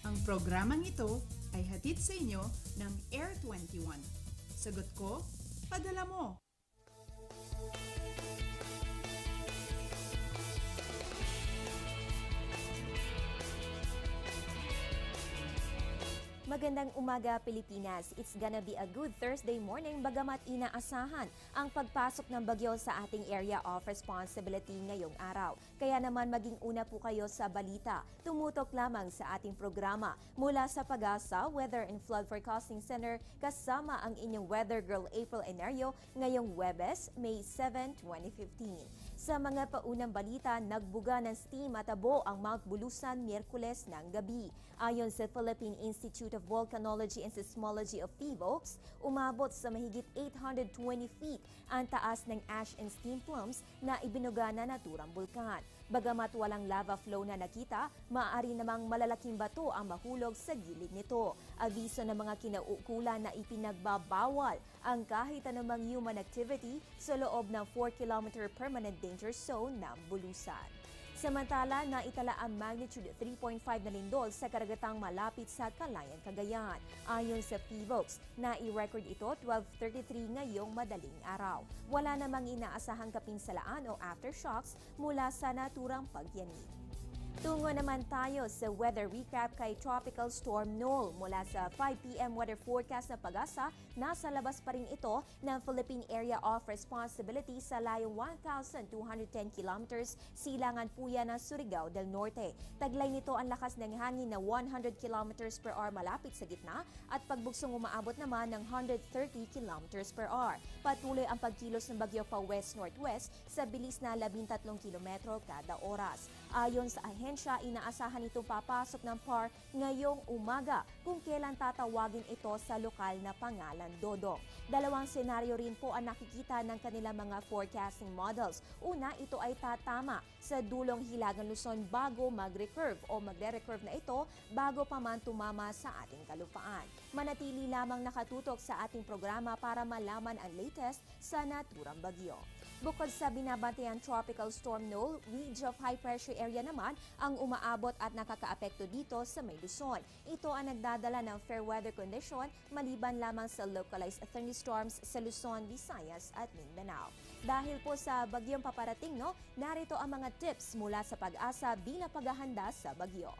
Ang programang ito ay hatid sa inyo ng Air 21. Sagot ko, padala mo! Magandang umaga, Pilipinas. It's gonna be a good Thursday morning bagamat inaasahan ang pagpasok ng bagyo sa ating area of responsibility ngayong araw. Kaya naman maging una po kayo sa balita. Tumutok lamang sa ating programa mula sa Pag-asa Weather and Flood Forecasting Center kasama ang inyong Weather Girl April Enario ngayong Huwebes, May 7, 2015. Sa mga paunang balita, nagbuga ng steam at abo ang Mount Bulusan Miyerkules ng gabi. Ayon sa Philippine Institute of Volcanology and Seismology of PHIVOLCS, umabot sa mahigit 820 feet ang taas ng ash and steam plumes na ibinuga na naturang bulkan. Bagamat walang lava flow na nakita, maaari namang malalaking bato ang mahulog sa gilid nito. Abiso ng mga kinaukulan na ipinagbabawal ang kahit anumang human activity sa loob ng 4-kilometer permanent danger zone ng Bulusan. Samantala, naitala ang magnitude 3.5 na lindol sa karagatang malapit sa Calayan, Cagayan. Ayon sa PHIVOLCS, na-i-record ito 12:33 ngayong madaling araw. Wala namang inaasahang kapinsalaan o aftershocks mula sa naturang pagyanig. Tungo naman tayo sa weather recap kay Tropical Storm Noel. Mula sa 5 p.m. weather forecast na Pag-asa, nasa labas pa rin ito ng Philippine Area of Responsibility sa layong 1,210 kilometers silangan puya ng Surigao del Norte. Taglay nito ang lakas ng hangin na 100 kilometers per hour malapit sa gitna at pagbuksong umaabot naman ng 130 kilometers per hour. Patuloy ang pagkilos ng bagyo pa west-northwest sa bilis na 13 kilometro kada oras. Ayon sa ahensya, inaasahan itong papasok ng PAR ngayong umaga kung kailan tatawagin ito sa lokal na pangalan Dodong. Dalawang senaryo rin po ang nakikita ng kanilang mga forecasting models. Una, ito ay tatama sa dulong Hilagang Luzon bago mag-recurve o magre-recurve na ito bago pa man tumama sa ating kalupaan. Manatili lamang nakatutok sa ating programa para malaman ang latest sa naturang bagyo. Bukod sa binabantayan Tropical Storm Noel, ridge of high pressure area naman ang umaabot at nakakaapekto dito sa May Luzon. Ito ang nagdadala ng fair weather condition maliban lamang sa localized thunderstorms sa Luzon, Visayas at Mindanao. Dahil po sa bagyong paparating, narito ang mga tips mula sa Pag-asa bilang paghahanda sa bagyo.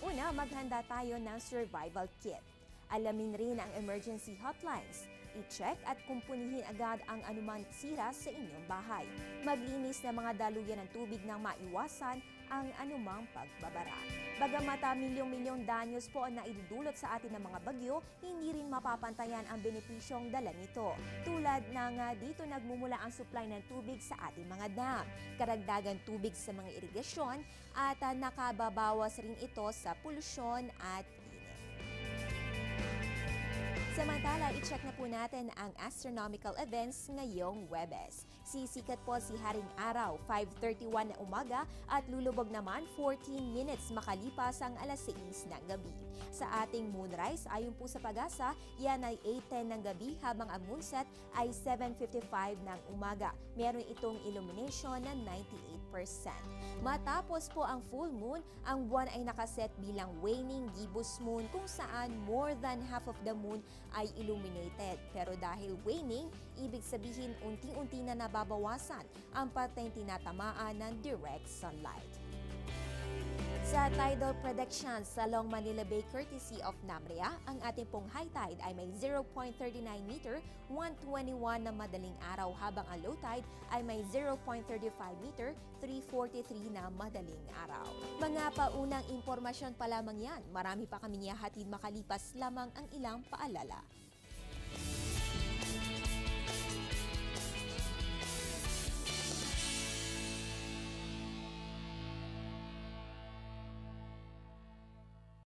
Una, maghanda tayo ng survival kit. Alamin rin ang emergency hotlines. I-check at kumpunihin agad ang anumang sira sa inyong bahay. Maglinis ng mga daluyan ng tubig nang maiwasan ang anumang pagbabara. Bagamat milyong-milyong danyos po ang naidudulot sa atin ng mga bagyo, hindi rin mapapantayan ang benepisyong dala nito. Tulad ng dito nagmumula ang supply ng tubig sa ating mga dam, karagdagan tubig sa mga irigasyon at nakababawas rin ito sa polusyon at samantala, i-check na po natin ang astronomical events ngayong Huwebes. Sisikat po si Haring Araw 5:31 na umaga at lulubog naman 14 minutes makalipas ang alas 6 ng gabi. Sa ating moonrise, ayon po sa Pag-asa, yan ay 8:10 ng gabi habang ang moonset ay 7:55 ng umaga. Meron itong illumination na 98%. Matapos po ang full moon, ang buwan ay nakaset bilang waning gibbous moon kung saan more than half of the moon ay illuminated. Pero dahil waning, ibig sabihin unti-unti na nababawasan ang parteng tinatamaan ng direct sunlight. Sa tidal predictions sa Long Manila Bay courtesy of NAMREA, ang ating pong high tide ay may 0.39 meter, 121 na madaling araw habang ang low tide ay may 0.35 meter, 343 na madaling araw. Mga paunang impormasyon pa lamang yan. Marami pa kami niyahatid makalipas lamang ang ilang paalala.